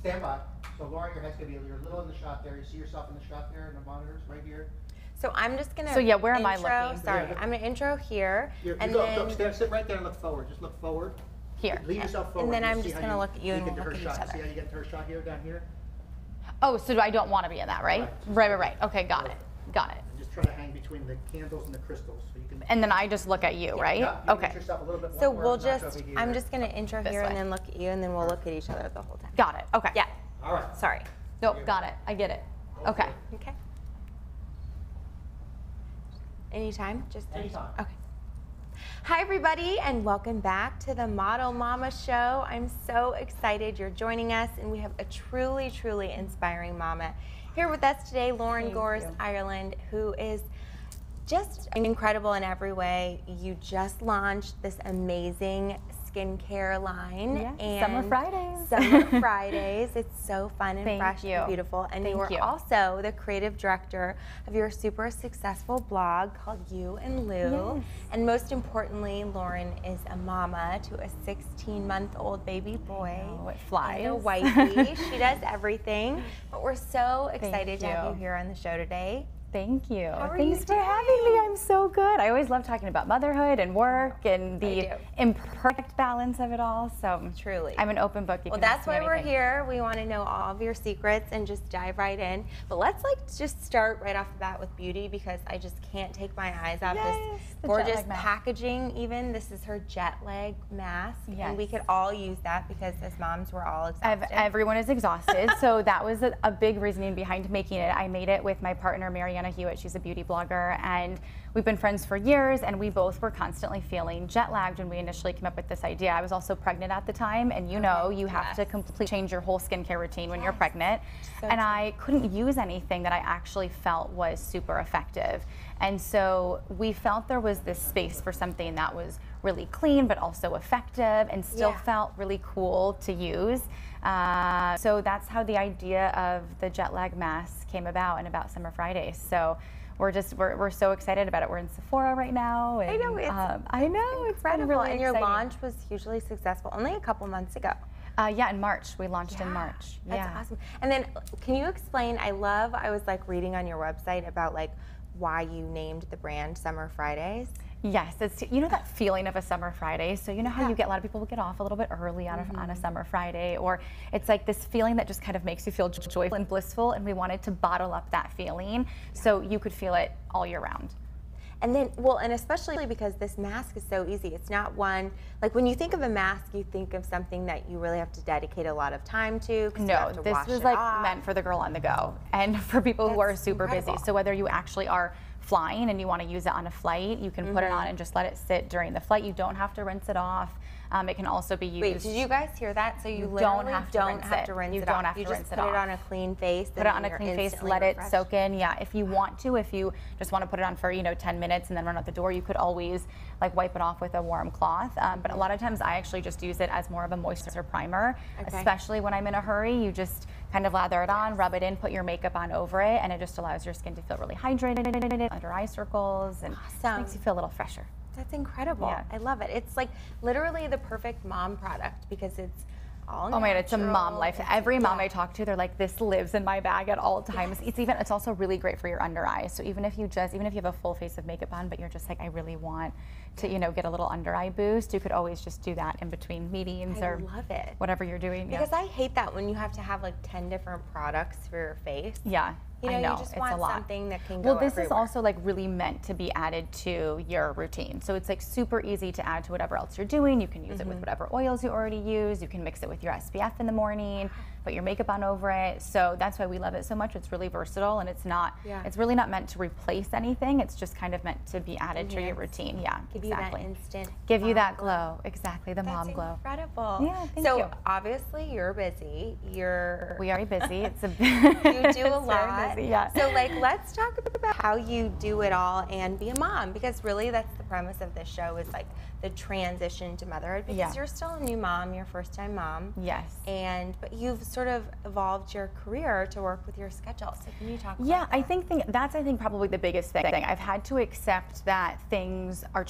Stand by. So Laura, your head's gonna be you're a little in the shot there. You see yourself in the shot there in the monitors right here. So I'm just gonna. So yeah, where am I intro, looking? Sorry, Yeah. I'm gonna intro here, and Go, then stand, sit right there and look forward. Just look forward. Here. Leave yourself forward. and then You'll I'm see just how gonna look at you and get we'll to look her at each shot. other. See how you get to her shot here, down here? Oh, so I don't want to be in that, right? Right. Okay, got it. Got it. And just try to hang between the candles and the crystals so you can. And then I just look at you, right? Yeah, you can Okay. get yourself a little bit So more we'll knocked just. over here. I'm just gonna intro This here way. and then look at you, and then we'll look at each other the whole time. Got it. Okay. Yeah. All right. Sorry. Nope, got it. I get it. Okay. Okay. Anytime? Just Anytime. Okay. Hi, everybody, and welcome back to the Model Mama Show. I'm so excited you're joining us, and we have a truly, truly inspiring mama here with us today, Lauren Thank Gorse, you. Ireland, who is just incredible in every way. You just launched this amazing skincare line. Yes, and Summer Fridays. Summer Fridays. It's so fun and Thank fresh you. and beautiful. And Thank you are you. also the creative director of your super successful blog called You and Lou. Yes. And most importantly, Lauren is a mama to a 16-month-old baby boy. Oh, it flies. And a wifey. She does everything. But we're so excited to have you. you here on the show today. Thank you. How are Thanks you for having me. doing? I'm so good. I always love talking about motherhood and work and the do. imperfect balance of it all. So Truly. I'm an open book. You Well, can that's ask me why we're anything. here. We want to know all of your secrets and just dive right in. But let's just start right off the bat with beauty, because I just can't take my eyes off Yes, this the gorgeous jet lag mask. packaging. Even this is her jet lag mask, and we Yes. could all use that because as moms we're all exhausted. Everyone is exhausted, so that was a big reasoning behind making it. I made it with my partner, Mariana Hewitt. She's a beauty blogger, and we've been friends for years, and we both were constantly feeling jet lagged when we initially came up with this idea. I was also pregnant at the time, and you know, you have to completely change your whole skincare routine when you're pregnant. So and true. I couldn't use anything that I actually felt was super effective. And so we felt there was this space for something that was really clean, but also effective, and still Yeah. felt really cool to use. So that's how the idea of the jet lag mask came about, and about Summer Fridays. So we're so excited about it. We're in Sephora right now. And, I know, it's I know, it's been incredible. really And your exciting. launch was hugely successful only a couple months ago. Yeah, in March. We launched in March. That's Yeah. awesome. And then can you explain, I was like reading on your website about like why you named the brand Summer Fridays. Yes, it's, you know, that feeling of a summer Friday. So you know how Yeah. you get a lot of people will get off a little bit early on a summer Friday, or it's like this feeling that just kind of makes you feel joyful and blissful, and we wanted to bottle up that feeling so you could feel it all year round. And then, well, and especially because this mask is so easy. It's not one, like when you think of a mask, you think of something that you really have to dedicate a lot of time to. 'Cause you No, have to this wash was it like off. meant for the girl on the go and for people who are That's super incredible. busy. So whether you actually are flying and you want to use it on a flight, you can put it on and just let it sit during the flight. You don't have to rinse it off. It can also be used. Wait, did you guys hear that? So you don't literally have to don't rinse have it. to rinse You it don't off. have You to just rinse it put it off. on a clean face. Put it on a clean face, let it soak in. Yeah, if you want to, if you just want to put it on for 10 minutes and then run out the door, you could always like wipe it off with a warm cloth. But a lot of times I actually just use it as more of a moisturizer primer, especially when I'm in a hurry. You just kind of lather it on, rub it in, put your makeup on over it, and it just allows your skin to feel really hydrated, under eye circles, and just makes you feel a little fresher. That's incredible. Yeah. I love it. It's like literally the perfect mom product because it's all Oh my God, it's a mom natural. life. It's- Every mom yeah. I talk to, they're like, this lives in my bag at all times. It's also really great for your under eyes. So even if you have a full face of makeup on, but you're just like, I really want to, get a little under eye boost, you could always just do that in between meetings I or love it. whatever you're doing. Because I hate that when you have to have like 10 different products for your face. Yeah. You know, I know, you just it's want a lot. something that can go Well, this is everywhere. also like really meant to be added to your routine. So it's like super easy to add to whatever else you're doing. You can use it with whatever oils you already use. You can mix it with your SPF in the morning, put your makeup on over it. So that's why we love it so much. It's really versatile, and it's really not meant to replace anything. It's just kind of meant to be added to your routine. Yeah, Give exactly. you that instant Give you mom that glow. Exactly, the That's mom glow. incredible. Yeah, thank so you. obviously you're busy. We are busy. It's a You do a it's very lot. busy, yeah. So like let's talk about how you do it all and be a mom, because really that's the premise of this show, is like the transition to motherhood, because you're still a new mom, you're a first-time mom. Yes. But you've sort of evolved your career to work with your schedule. So can you talk about Yeah, that? I think that's probably the biggest thing. I've had to accept that things are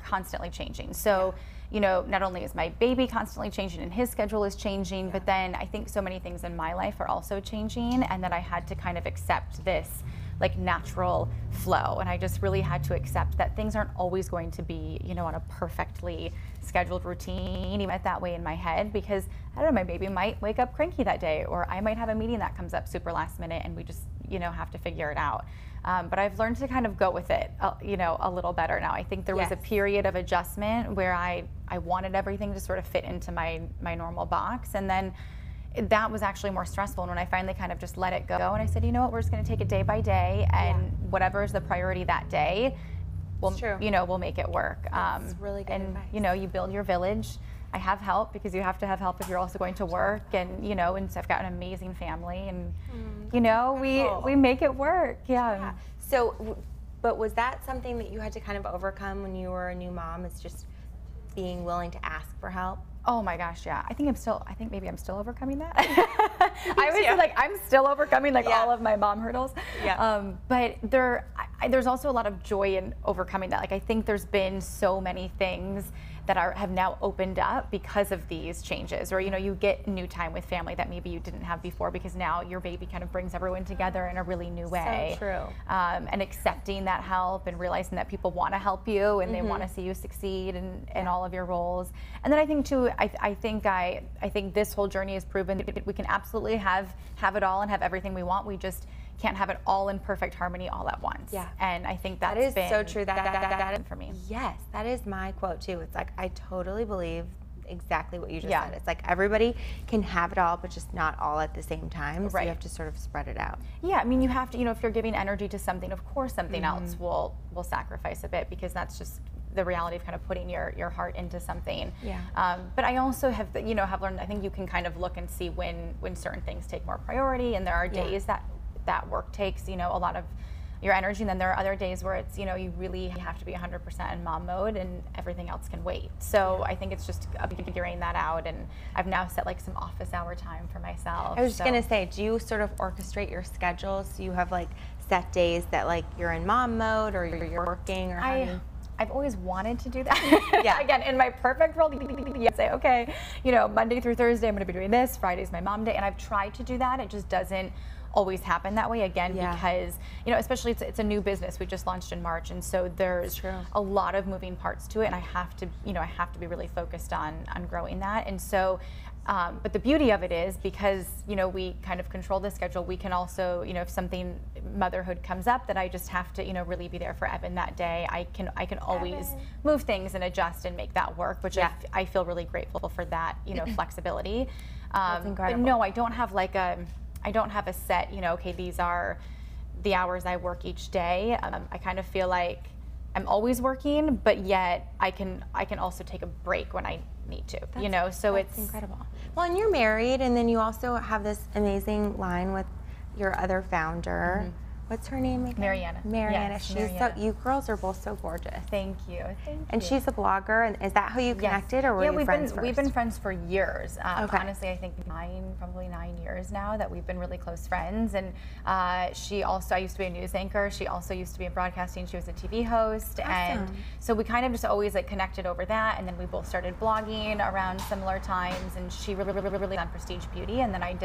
constantly changing. So, you know, not only is my baby constantly changing and his schedule is changing, but then I think so many things in my life are also changing, and that I had to kind of accept this like natural flow. And I just really had to accept that things aren't always going to be, you know, on a perfectly scheduled routine, even that way in my head, because I don't know, my baby might wake up cranky that day, or I might have a meeting that comes up super last minute and we just, you know, have to figure it out. But I've learned to kind of go with it, you know, a little better now. I think there was a period of adjustment where I wanted everything to sort of fit into my normal box, and then that was actually more stressful. And when I finally kind of just let it go and I said, you know what, we're just going to take it day by day, and whatever is the priority that day, we'll, you know, we'll make it work. That's really good advice. You know, you build your village. I have help, because you have to have help if you're also going to work, and you know, and so I've got an amazing family, and you know, we make it work. Yeah. So, but was that something that you had to kind of overcome when you were a new mom? Is just being willing to ask for help? Oh my gosh, yeah. I think maybe I'm still overcoming that. I was like, I'm still overcoming like all of my mom hurdles. Yeah. But there's also a lot of joy in overcoming that. Like, I think there's been so many things that have now opened up because of these changes, or you know, you get new time with family that maybe you didn't have before, because now your baby kind of brings everyone together in a really new way. So true. And accepting that help and realizing that people want to help you and they want to see you succeed in all of your roles. And then I think too, I think this whole journey has proven that we can absolutely have it all and have everything we want. We just can't have it all in perfect harmony all at once. Yeah. And I think that is been so true. That for me. Yes, that is my quote too. It's like, I totally believe exactly what you just said. It's like everybody can have it all, but just not all at the same time. So you have to sort of spread it out. Yeah, I mean, you have to, you know, if you're giving energy to something, of course something else will sacrifice a bit, because that's just the reality of kind of putting your heart into something. Yeah. But I also have learned, I think you can kind of look and see when certain things take more priority, and there are days that work takes, you know, a lot of your energy, and then there are other days where it's, you know, you really have to be 100% in mom mode and everything else can wait. So I think it's just figuring that out, and I've now set like some office hour time for myself. I was just gonna say, do you sort of orchestrate your schedule so you have like set days that like you're in mom mode, or you're working, or I've always wanted to do that. Yeah. Again, in my perfect world, you say, okay, you know, Monday through Thursday, I'm going to be doing this. Friday's my mom day, and I've tried to do that. It just doesn't always happen that way. Again, because you know, especially it's a new business. We just launched in March, and so there's a lot of moving parts to it, and I have to be really focused on growing that. And so. But the beauty of it is, because you know, we kind of control the schedule, we can also, you know, if something motherhood comes up that I just have to, you know, really be there for Evan that day, I can always move things and adjust and make that work, which I feel really grateful for that, you know, flexibility. That's incredible. But no, I don't have a set, you know, okay, these are the hours I work each day. I kind of feel like I'm always working, but yet I can also take a break when I need to, you know, so it's incredible. Well, and you're married, and then you also have this amazing line with your other founder. What's her name again? Mariana. Mariana. Yes, she's Mariana. so, you girls are both so gorgeous. Thank you. And she's a blogger, and is that how you connected, or were you friends first? We've been friends for years. Honestly, I think probably 9 years now that we've been really close friends. And I used to be a news anchor. She also used to be in broadcasting. She was a TV host. Awesome. And so we kind of just always like connected over that. And then we both started blogging around similar times. And she really on Prestige Beauty. And then I've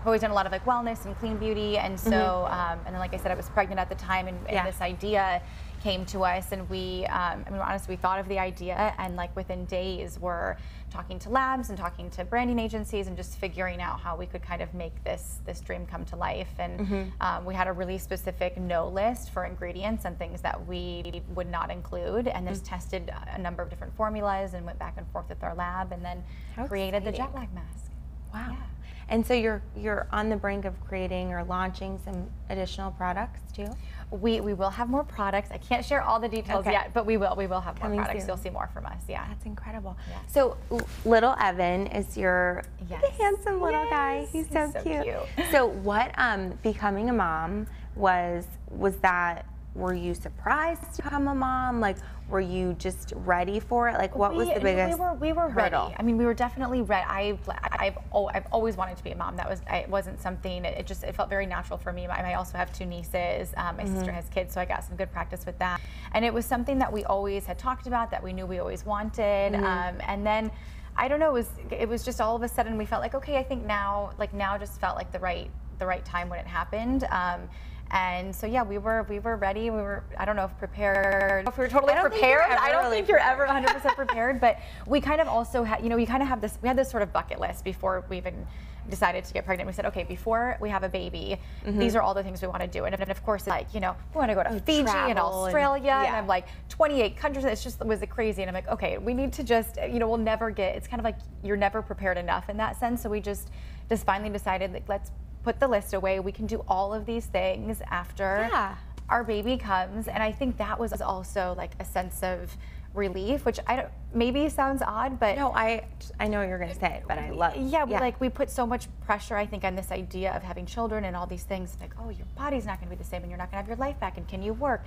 always done a lot of like wellness and clean beauty. And so, and then like I said, I was pregnant at the time, and this idea came to us, and we, honestly, we thought of the idea, and like within days we're talking to labs and talking to branding agencies and just figuring out how we could kind of make this dream come to life. And we had a really specific no list for ingredients and things that we would not include, and then just tested a number of different formulas and went back and forth with our lab, and then created the jet lag mask. Wow. Yeah. And so you're on the brink of creating or launching some additional products too? We will have more products. I can't share all the details yet, but we will have more products. Soon. You'll see more from us. Yeah. That's incredible. Yeah. So little Evan is your handsome little guy. He's so cute. So what becoming a mom was that, were you surprised to become a mom? Like, were you just ready for it? Like, what was the biggest we were hurdle? Ready. I mean, we were definitely ready. I've always wanted to be a mom. It wasn't something. It felt very natural for me. I also have two nieces. My sister has kids, so I got some good practice with that. And it was something that we always had talked about, that we knew we always wanted. And then, I don't know, it was just all of a sudden we felt like, okay, I think now just felt like the right time when it happened. And so yeah, we were ready. We were, I don't know if prepared, if we were totally prepared. I don't think you're ever 100% prepared, but we kind of also had, we kind of have this, we had this sort of bucket list before we even decided to get pregnant. We said, okay, before we have a baby, these are all the things we want to do. And of course, like, we want to go to Fiji and Australia, and I'm like 28 countries. It was crazy. And I'm like, okay, we need to just, we'll never get, it's kind of like you're never prepared enough in that sense. So we just finally decided, like, let's put the list away. We can do all of these things after our baby comes. And I think that was also like a sense of relief, which maybe sounds odd, but no, I know what you're going to say, but I love. Like we put so much pressure, I think, on this idea of having children and all these things, like, oh, your body's not going to be the same, and you're not going to have your life back, and can you work?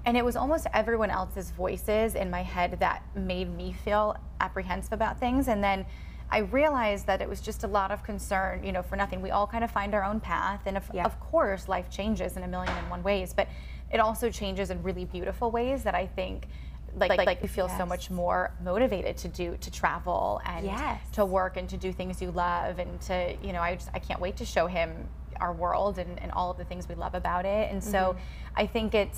And it was almost everyone else's voices in my head that made me feel apprehensive about things. And then I realized that it was just a lot of concern, for nothing. We all kind of find our own path, and of course, life changes in 1,000,001 ways, but it also changes in really beautiful ways that I think, like you feel so much more motivated to travel and to work and to do things you love, and to, I can't wait to show him our world and all of the things we love about it. And so I think it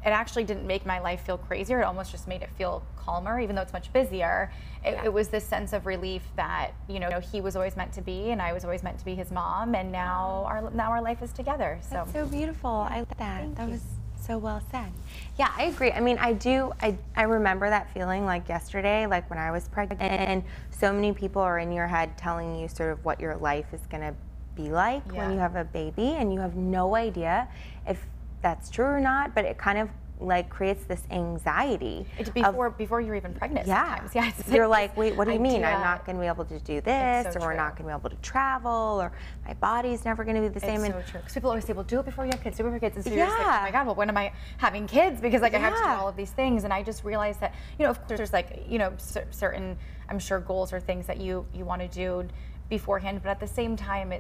actually didn't make my life feel crazier. It almost just made it feel calmer, even though it's much busier. It was this sense of relief that, he was always meant to be, and I was always meant to be his mom, and now our life is together. So that's so beautiful. I like that. That was so well said. Yeah, I agree. I mean, I remember that feeling like yesterday, like when I was pregnant, and so many people are in your head telling you sort of what your life is going to be like when you have a baby, and you have no idea if that's true or not, but it kind of like creates this anxiety. Before you're even pregnant sometimes. Yeah, you're like, wait, what do you mean? I'm not going to be able to do this, or we're not going to be able to travel, or my body's never going to be the same. It's so true. Because people always say, well, do it before you have kids, do it before kids. And so you're just like, oh my God, well, when am I having kids? Because like I have to do all of these things. And I just realized that, of course there's like, certain, I'm sure, goals or things that you want to do beforehand, but at the same time,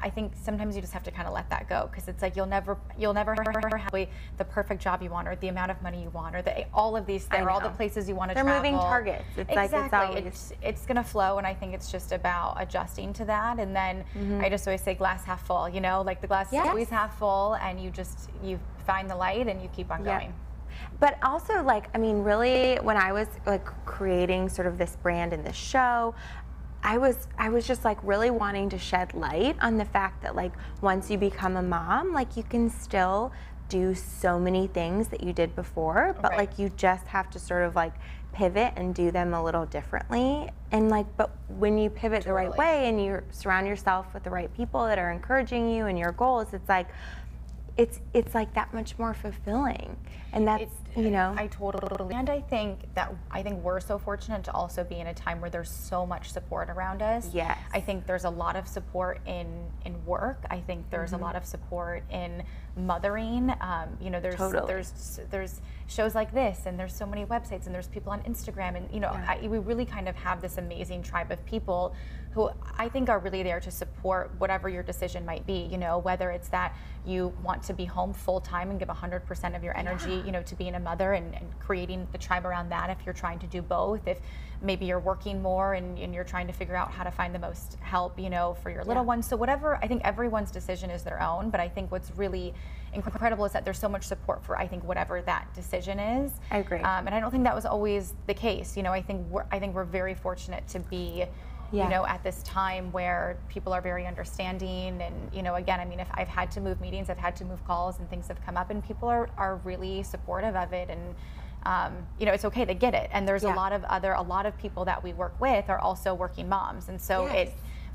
I think sometimes you just have to kind of let that go, because it's like you'll never have the perfect job you want, or the amount of money you want, or all of these things, or all the places you want to travel. They're moving targets. It's like it's always, it's gonna flow, and I think it's just about adjusting to that. And then I just always say glass half full. Like the glass is always half full, and you find the light and you keep on going. But also, like, I mean, really, when I was like creating sort of this brand and this show, I was just like really wanting to shed light on the fact that, like, once you become a mom, like, you can still do so many things that you did before, but like you just have to sort of like pivot and do them a little differently. And like, but when you pivot the right way and you surround yourself with the right people that are encouraging you and your goals, it's like it's like that much more fulfilling. And that's, I totally, and I think we're so fortunate to also be in a time where there's so much support around us. Yes. I think there's a lot of support in work. I think there's a lot of support in mothering. There's shows like this, and there's so many websites, and there's people on Instagram, and we really kind of have this amazing tribe of people who I think are really there to support whatever your decision might be, whether it's that you want to be home full time and give 100% of your energy, to being a mother, and creating the tribe around that if you're trying to do both. If maybe you're working more and you're trying to figure out how to find the most help, for your little ones. So whatever, I think everyone's decision is their own, but I think what's really incredible is that there's so much support for, I think, whatever that decision is. I agree. And I don't think that was always the case. I think we're very fortunate to be at this time where people are very understanding. And, again, I mean, if I've had to move meetings, I've had to move calls, and things have come up, and people are really supportive of it. And, it's okay, they get it. And there's a lot of people that we work with are also working moms. And so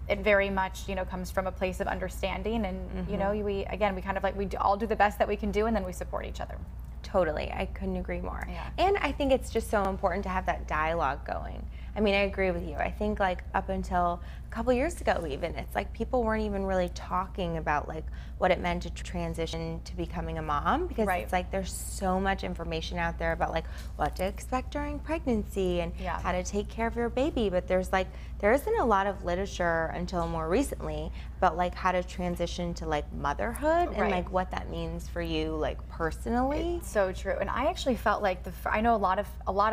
it very much, comes from a place of understanding. And, we kind of like, we all do the best that we can do, and then we support each other. Totally, I couldn't agree more. And I think it's just so important to have that dialogue going. I mean, I agree with you. I think like up until a couple years ago even, it's like people weren't even really talking about like what it meant to transition to becoming a mom, because it's like there's so much information out there about like what to expect during pregnancy and how to take care of your baby, but there isn't a lot of literature until more recently about like how to transition to like motherhood and like what that means for you like personally. It's so true. And I actually felt like I know a lot of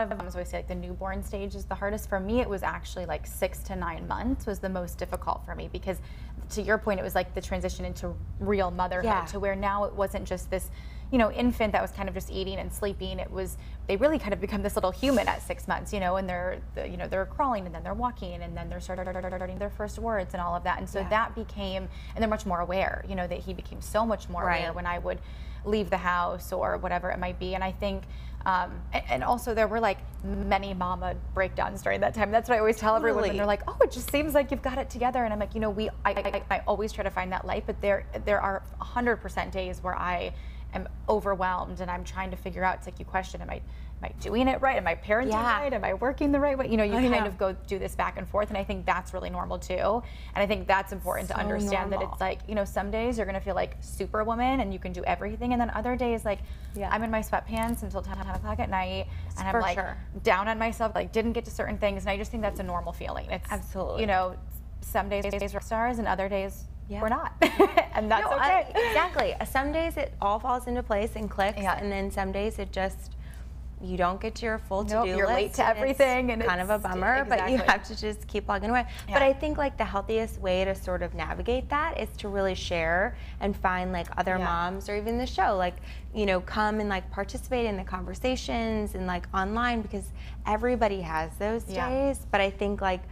moms always say like the newborn stage is the hardest. For me, it was actually like 6 to 9 months was the most difficult for me, because to your point, it was like the transition into real motherhood, to where now it wasn't just this, you know, infant that was kind of just eating and sleeping. It was, they really kind of become this little human at 6 months, you know, and they're crawling, and then they're walking, and then they're starting their first words and all of that. And so that became, and they're much more aware, you know, that he became so much more aware when I would leave the house or whatever it might be. And I think, and also there were like many mama breakdowns during that time. That's what I always tell everyone when they're like, oh, it just seems like you've got it together. And I'm like, you know, I always try to find that light, but there are 100% days where I am overwhelmed and I'm trying to figure out, it's like you question, am I doing it right? Am I parenting right? Am I working the right way? You know, you kind of go do this back and forth, and I think that's really normal too. And I think that's important to understand that it's like, you know, some days you're gonna feel like superwoman and you can do everything, and then other days like I'm in my sweatpants until 10 o'clock at night, and I'm like down on myself, like didn't get to certain things, and I just think that's a normal feeling. It's absolutely, you know, some days we're stars and other days we're not. And that's okay. Exactly. Some days it all falls into place and clicks, and then some days it just, you don't get to your full to-do list. You're late to everything, and kind of a bummer, but you have to just keep plugging away. But I think like the healthiest way to sort of navigate that is to really share and find like other moms, or even the show, like, you know, come and like participate in the conversations and like online, because everybody has those days. But I think like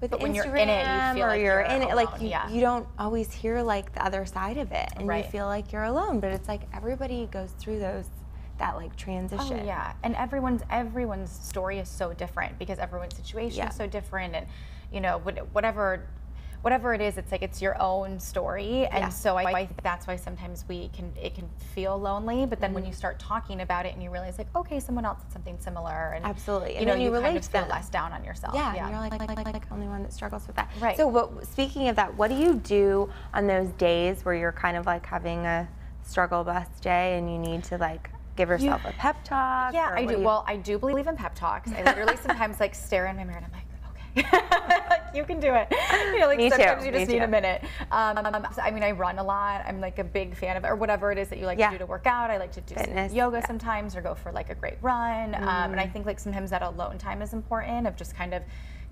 with Instagram, when you're in it, you feel like you're in it, alone. like you don't always hear like the other side of it, and you feel like you're alone. But it's like everybody goes through that like transition. Oh yeah, and everyone's story is so different, because everyone's situation is so different, and you know, whatever it is, it's like it's your own story, and so I think that's why sometimes it can feel lonely, but then when you start talking about it and you realize like, okay, someone else did something similar, and absolutely, and you know, then you relate kind of to feel them. less down on yourself. And you're like only one that struggles with that. Right. So speaking of that, what do you do on those days where you're kind of like having a struggle bus day and you need to like give yourself a pep talk? Yeah, I do. Well, I do believe in pep talks. I literally sometimes like stare in my mirror and I'm like, okay, like you can do it. You know, like sometimes you just need a minute. So, I mean, I run a lot. I'm like a big fan of it, or whatever it is that you like to do to work out. I like to do some yoga sometimes, or go for like a great run. And I think like sometimes that alone time is important, of just kind of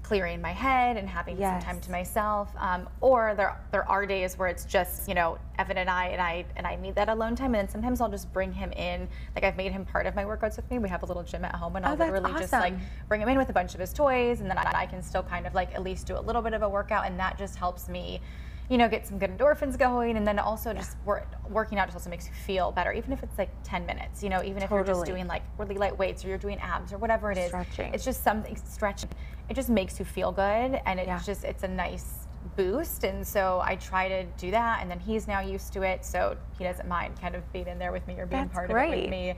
clearing my head and having some time to myself. Or there are days where it's just, you know, Evan and I need that alone time, and then sometimes I'll just bring him in. Like I've made him part of my workouts with me. We have a little gym at home, and I'll literally just like bring him in with a bunch of his toys, and then I can still kind of like at least do a little bit of a workout, and that just helps me, you know, get some good endorphins going. And then also just working out just also makes you feel better, even if it's like 10 minutes, you know, even if you're just doing like really light weights, or you're doing abs or whatever it is. Stretching. It's just something, stretching. It just makes you feel good, and it's a nice boost. And so I try to do that, and then he's now used to it, so he doesn't mind kind of being in there with me, or being part of it with me.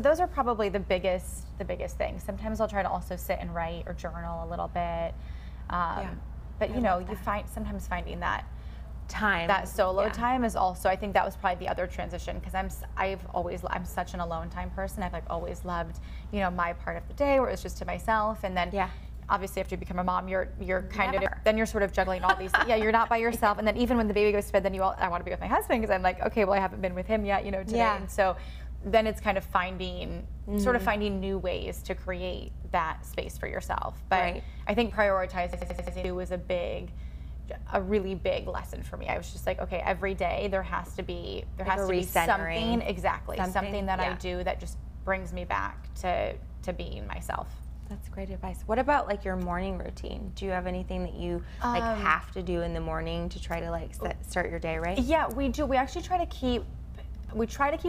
Those are probably the biggest things. Sometimes I'll try to also sit and write or journal a little bit. But you know, sometimes finding that time, that solo time is also, I think that was probably the other transition, because I'm such an alone time person. I've like always loved, you know, my part of the day where it was just to myself, and then obviously after you become a mom, you're kind of, then you're sort of juggling all these, you're not by yourself. And then even when the baby goes to bed, then I want to be with my husband, because I'm like, okay, well, I haven't been with him yet, you know, today. And so then it's kind of finding new ways to create that space for yourself. But I think prioritizing was a really big lesson for me. I was just like, okay, every day there has to be something, something that I do that just brings me back to being myself. That's great advice. What about like your morning routine? Do you have anything that you like have to do in the morning to try to like start your day right? Yeah, we do. We actually try to keep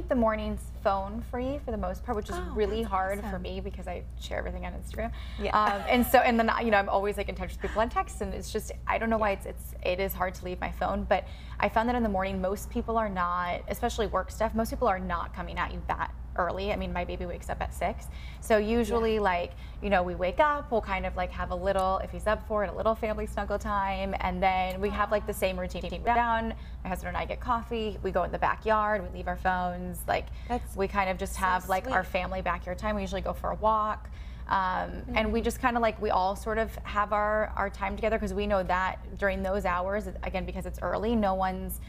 the mornings phone free for the most part, which is really hard for me, because I share everything on Instagram. And then you know, I'm always like in touch with people on text, and it's just, I don't know why it is hard to leave my phone. But I found that in the morning, most people are not, especially work stuff, most people are not coming at you that early. I mean, my baby wakes up at 6. So usually like, you know, we wake up, we'll kind of like have a little, if he's up for it, a little family snuggle time. And then we have like the same routine down. My husband and I get coffee, we go in the backyard, we leave our phones. Like we kind of just have like our family backyard time. We usually go for a walk. And we just kind of like, we all sort of have our time together, because we know that during those hours, again, because it's early, no one's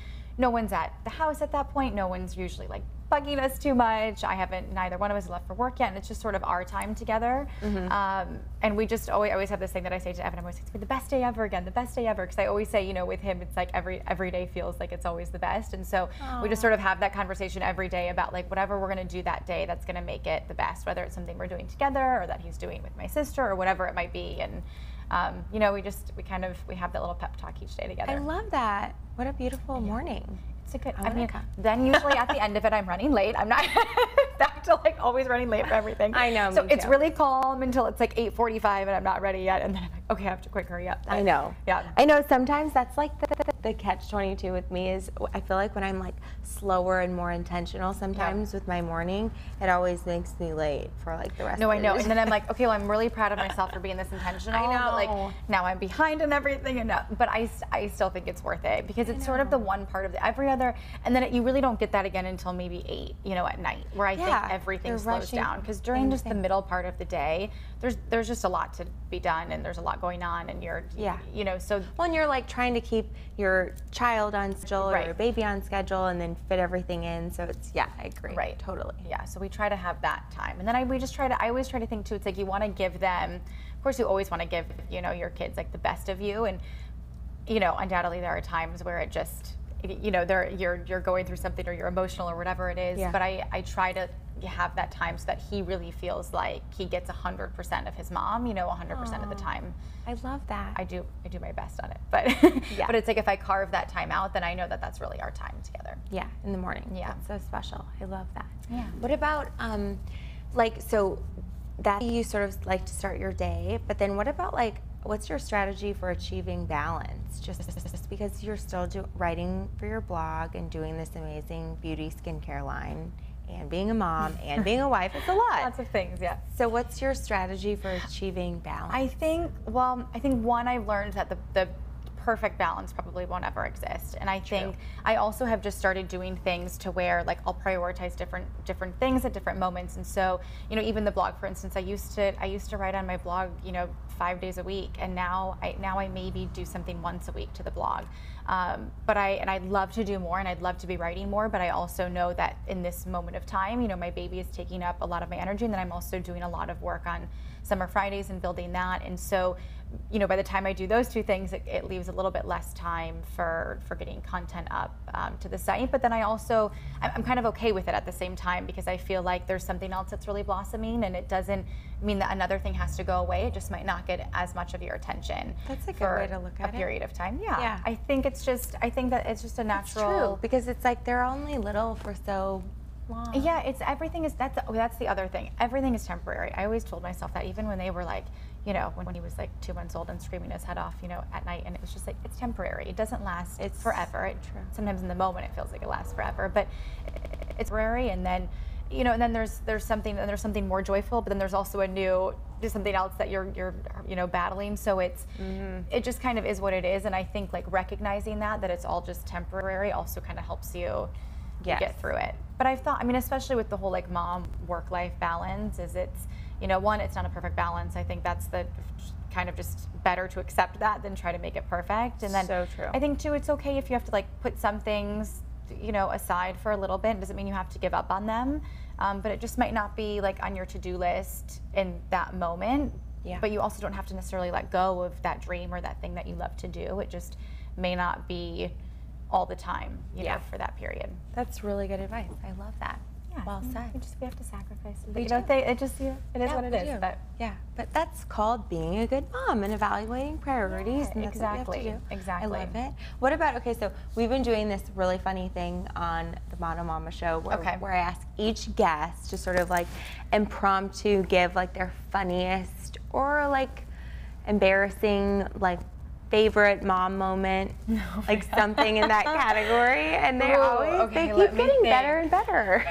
at the house at that point. No one's usually like bugging us too much. Neither one of us left for work yet, and it's just sort of our time together. And we just always have this thing that I say to Evan, I'm always like, it's been the best day ever again, the best day ever. Because I always say, you know, with him, it's like every day feels like it's always the best. And so we just sort of have that conversation every day about like whatever we're going to do that day that's going to make it the best, whether it's something we're doing together or that he's doing with my sister or whatever it might be. And you know, we have that little pep talk each day together. I love that. What a beautiful morning. It's a good, I mean, then usually at the end of it, I'm running late. I'm not back to like always running late for everything. I know. So it's really calm until it's like 8:45 and I'm not ready yet. And then I'm like, okay, I have to quick hurry up. I know. Yeah. I know sometimes that's like the catch-22 with me is I feel like when I'm like slower and more intentional sometimes with my morning, it always makes me late for like the rest of the day. No, I know. And then I'm like, okay, well, I'm really proud of myself for being this intentional. I know. But like now I'm behind and everything. And but I still think it's worth it, because it's sort of the one part of every other, and then you really don't get that again until maybe 8, you know, at night, where I think everything slows down. Because during just the middle part of the day, there's just a lot to be done, and there's a lot going on, and you're, you know, so. Well, and you're like trying to keep your child on schedule or your baby on schedule and then fit everything in. So it's, I agree. Right. Totally. Yeah, so we try to have that time. And then I always try to think too, it's like you want to give them, of course you always want to give, you know, your kids like the best of you. And, you know, undoubtedly there are times where it just, you know, you're going through something or you're emotional or whatever it is. But I try to have that time so that he really feels like he gets 100% of his mom, you know, 100% of the time. I love that. I do my best on it, but but it's like if I carve that time out, then I know that that's really our time together. Yeah, in the morning. Yeah, that's so special. I love that. Yeah. What about like, so that you sort of like to start your day, but then what about like, what's your strategy for achieving balance? Just because you're still writing for your blog and doing this amazing beauty skincare line and being a mom and being a wife, it's a lot. Lots of things, yeah. So what's your strategy for achieving balance? I think one, I've learned that the perfect balance probably won't ever exist. And I think I also have just started doing things to where like I'll prioritize different things at different moments. And so, you know, even the blog, for instance, I used to write on my blog, you know, 5 days a week, and now I maybe do something once a week to the blog. But I'd love to do more, and I'd love to be writing more, but I also know that in this moment of time, you know, my baby is taking up a lot of my energy, and then I'm also doing a lot of work on Summer Fridays and building that. And so, you know, by the time I do those two things, it leaves a little bit less time for getting content up to the site. But then I'm kind of okay with it at the same time, because I feel like there's something else that's really blossoming, and it doesn't mean that another thing has to go away. It just might not get as much of your attention. That's a good way to look at it. A period of time. Yeah. I think that it's just a natural. It's true, because it's like they're only little for so long. Yeah, that's the other thing. Everything is temporary. I always told myself that, even when they were like, you know, when he was like 2 months old and screaming his head off, you know, at night, and it was just like, it's temporary. It doesn't last forever. Sometimes in the moment it feels like it lasts forever, but it's temporary. And then, you know, and then there's something more joyful, but then there's also there's something else that you're you know, battling. So it just kind of is what it is. And I think like recognizing that it's all just temporary also kind of helps you get through it. But I've thought, I mean, especially with the whole like mom work-life balance, it's, you know, one, it's not a perfect balance. I think that's the kind of just better to accept that than try to make it perfect. And then so true. I think too, it's okay if you have to like put some things, you know, aside for a little bit. It doesn't mean you have to give up on them, but it just might not be like on your to-do list in that moment. Yeah. But you also don't have to necessarily let go of that dream or that thing that you love to do. It just may not be all the time, you know, for that period. That's really good advice. I love that. Yeah, well said. We have to sacrifice. It is what it is. But that's called being a good mom and evaluating priorities. And that's what we have to do. Exactly. I love it. What about, okay, so we've been doing this really funny thing on the Mono Mama show where I ask each guest to sort of like impromptu give like their funniest or like embarrassing like favorite mom moment, like something in that category, and they keep getting better and better.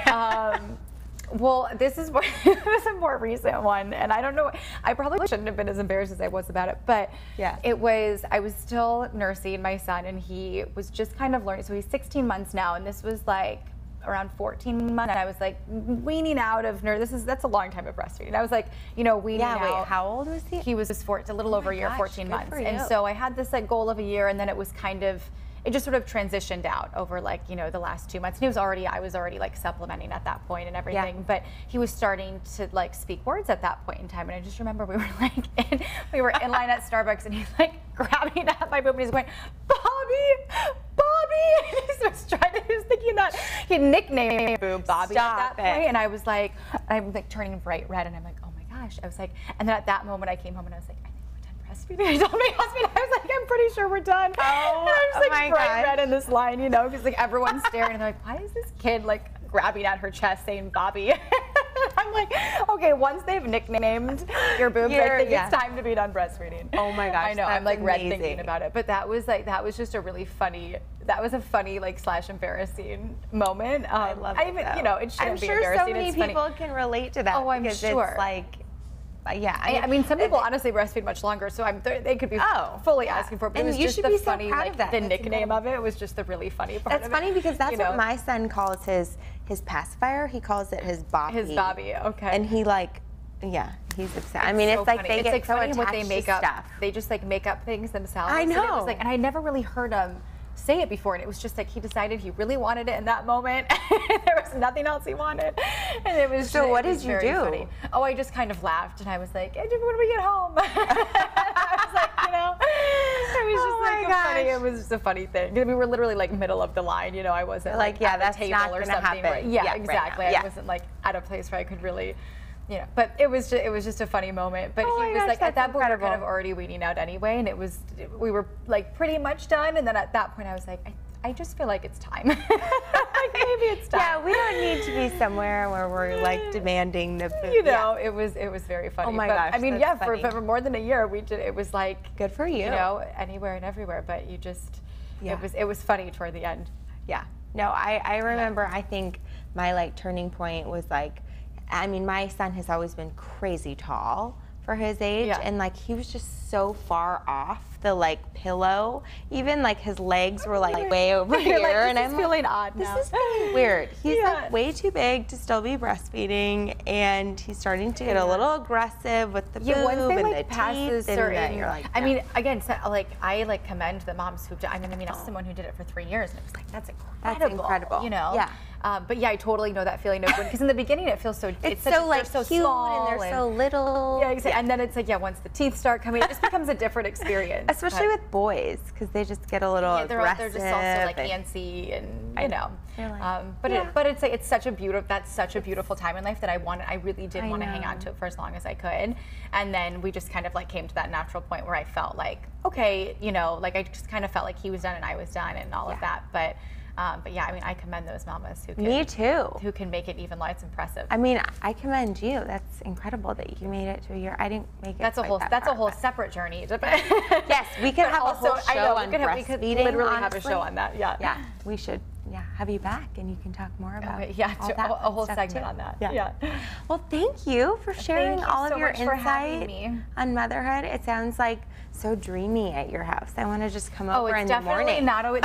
Well, this is it was a more recent one, and I don't know. I probably shouldn't have been as embarrassed as I was about it, but Yeah. I was still nursing my son, and he was just kind of learning. So he's 16 months now, and this was like around 14 months. And I was like weaning out of that's a long time of breastfeeding. I was like, weaning out. Wait, how old was he? He was a little over a year, gosh, 14 good months. for And you. so I had this like goal of a year, and then it was it just sort of transitioned out over like, the last 2 months. And I was already like supplementing at that point and everything, Yeah. but he was starting to like speak words at that point in time. And I just remember we were in line at Starbucks, and he's like grabbing at my boob, and he's going, Bobby! And he was thinking that he nicknamed my boob Bobby Stop at that it. point. And I'm like turning bright red, and I'm like, oh my gosh. I was like, and then at that moment I came home and I was like, I think we're done breastfeeding. I told my husband, I was like, I'm pretty sure we're done. Oh, and I was like my bright gosh. red in this line, because like everyone's staring, and they're like, why is this kid like grabbing at her chest saying Bobby? I'm like, okay, once they've nicknamed your boobs, I think it's time to be done breastfeeding. Oh my gosh, I know, that's I'm like red amazing. thinking about it. But that was just a really funny, like / embarrassing moment. I love it. It I'm shouldn't be sure embarrassing. so many It's funny. people can relate to that. Oh, I'm because sure. It's like, yeah. I mean, some people honestly breastfeed much longer, so they could be fully asking for it. But And it was you just should the be so funny, proud like of that. the That's nickname of it was just the really funny part. That's of funny it, because that's what my son calls his pacifier. He calls it his Bobby. His Bobby, okay. And he he's obsessed. I mean, it's like funny. they get so funny attached what they make to up. stuff. They just like make up things themselves. I And it know. was and I never really heard him say it before, and it was just like he decided he really wanted it in that moment. There was nothing else he wanted, and it was. So what it was did you very do? Funny. Oh, I just kind of laughed, and I was like, when we get home. I was like, it was just like funny. It was just a funny thing. We were literally like middle of the line. I wasn't Like, at that's the table not or gonna something. happen. Yeah, Yeah, right exactly. now. Yeah. I wasn't like at a place where I could really. But it was just a funny moment. But Oh he my was gosh, like, at that's that point, we were kind of incredible. already weaning out anyway, and we were like pretty much done. And then at that point, I was like, I just feel like it's time. Like maybe it's time. Yeah, we don't need to be somewhere where we're like demanding the food. It was very funny. Oh my but, gosh, I mean, that's for funny. more than a year, it was like Good for you. Anywhere and everywhere. But you just, it was funny toward the end. Yeah. No, I remember, I think my like turning point was like, I mean, my son has always been crazy tall for his age, Yeah. and like he was just so far off the like pillow. Even like his legs were like way over You're here, like, and this I'm is feeling odd this now. is really weird. He's Yeah. like way too big to still be breastfeeding, and he's starting to get a little aggressive with the boob Once they and like the pass teeth, this and certain, then you're like, I no. mean, again, so, like I commend the moms who've done. I mean, I was someone who did it for 3 years, and it was like that's incredible. Yeah. But yeah, I totally know that feeling of because in the beginning it feels so it's such so a, like they're so cute small and they're so little. Yeah, exactly. And then it's like once the teeth start coming, it just becomes a different experience. Especially with boys, because they just get a little aggressive. They're just also like and- antsy and I know. They're like, but it's like it's such a beautiful time in life that I really did want to hang on to it for as long as I could. And then we just kind of like came to that natural point where I felt like okay, like I just kind of felt like he was done and I was done and all of that. But yeah, I mean, I commend those mamas who can. Me too. Who can make it even light. It's impressive. I mean, I commend you. That's incredible that you made it to a year. I didn't make it. That's a quite whole that far, but- separate journey. Yes, we could But have a also, whole I show know, on we could breastfeeding. literally have a honestly. show on that. Yeah. Yeah, we should. Yeah, have you back and you can talk more about. Okay, yeah, all to- that a fun whole stuff, segment too. on that. Yeah. Yeah. Well, thank you for sharing Thank you all so of your much for having insight me. on motherhood. It sounds like so dreamy at your house. I want to just come Oh, over it's in the definitely morning. not always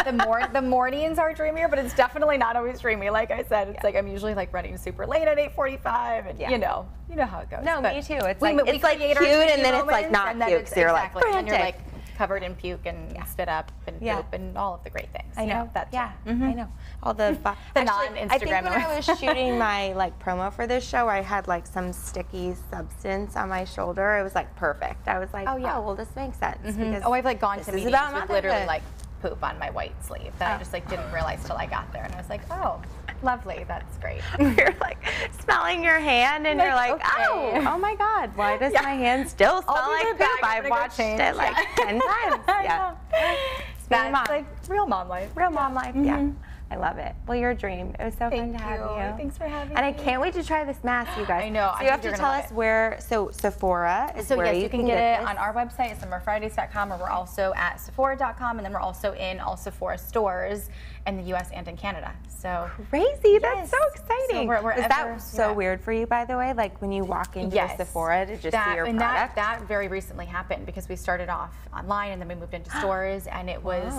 the mornings are dreamier, but it's definitely not always dreamy. Like I said, it's like I'm usually like running super late at 8:45, and you know how it goes. No, But me too. It's we like it's like create cute, our dreamy and then it's like moments, not and then cute. it's So you're like exactly, and then you're frantic. like covered in puke and spit up and poop and all of the great things. I know. That's Yeah, I know. All the The actually, I think non-Instagram when I was moments. shooting my like promo for this show, I had like some sticky substance on my shoulder. It was like perfect. I was like, oh well, this makes sense. Because Oh, I've like gone this to is meetings about with literally motherhood. like poop on my white sleeve that I just like didn't realize till I got there, and I was like, oh, lovely, that's great. You're like smelling your hand, and you're like, okay. oh my God, why does my hand still smell I'll be like right back. poop? I'm I've gonna go watched change. it like 10 times. I Yeah. know. Being a That's mom. like real mom life. Real mom life, yeah. I love it. Well, you're a dream. It was so fun to have you. Thanks for having me. And I can't wait to try this mask, you guys. I know. So you have to tell us where, so Sephora is where yes, you can get it this. on our website, summerfridays.com, or we're also at Sephora.com, and then we're also in all Sephora stores in the U.S. and in Canada. So crazy, that's so exciting. So is that so weird for you, by the way? Like when you walk into the Sephora to just see your product? That very recently happened because we started off online and then we moved into stores, and it was,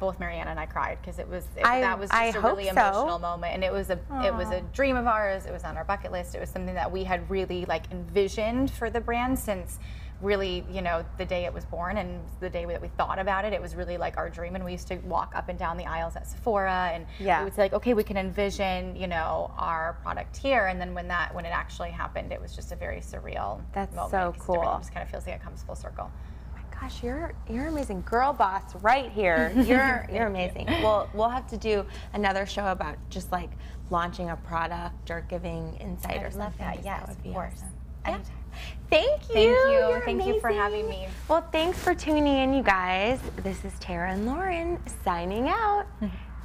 both Mariana and I cried because that was just a really emotional moment, and it was a dream of ours. It was on our bucket list. It was something that we had really like envisioned for the brand since really, you know, the day it was born and the day that we thought about it. It was really like our dream, and we used to walk up and down the aisles at Sephora, and we would say like, okay, we can envision, you know, our product here. And then when it actually happened, it was just a very surreal moment. That's so cool. It just kind of feels like it comes full circle. Gosh, you're amazing, girl boss right here. You're amazing. Well, we'll have to do another show about just like launching a product or giving insight or something. Love that. Yes, that would be of course. awesome. Anytime. Thank you. Thank you for having me. Well, thanks for tuning in, you guys. This is Tara and Lauren signing out.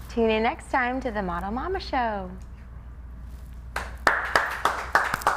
Tune in next time to the Model Mama Show.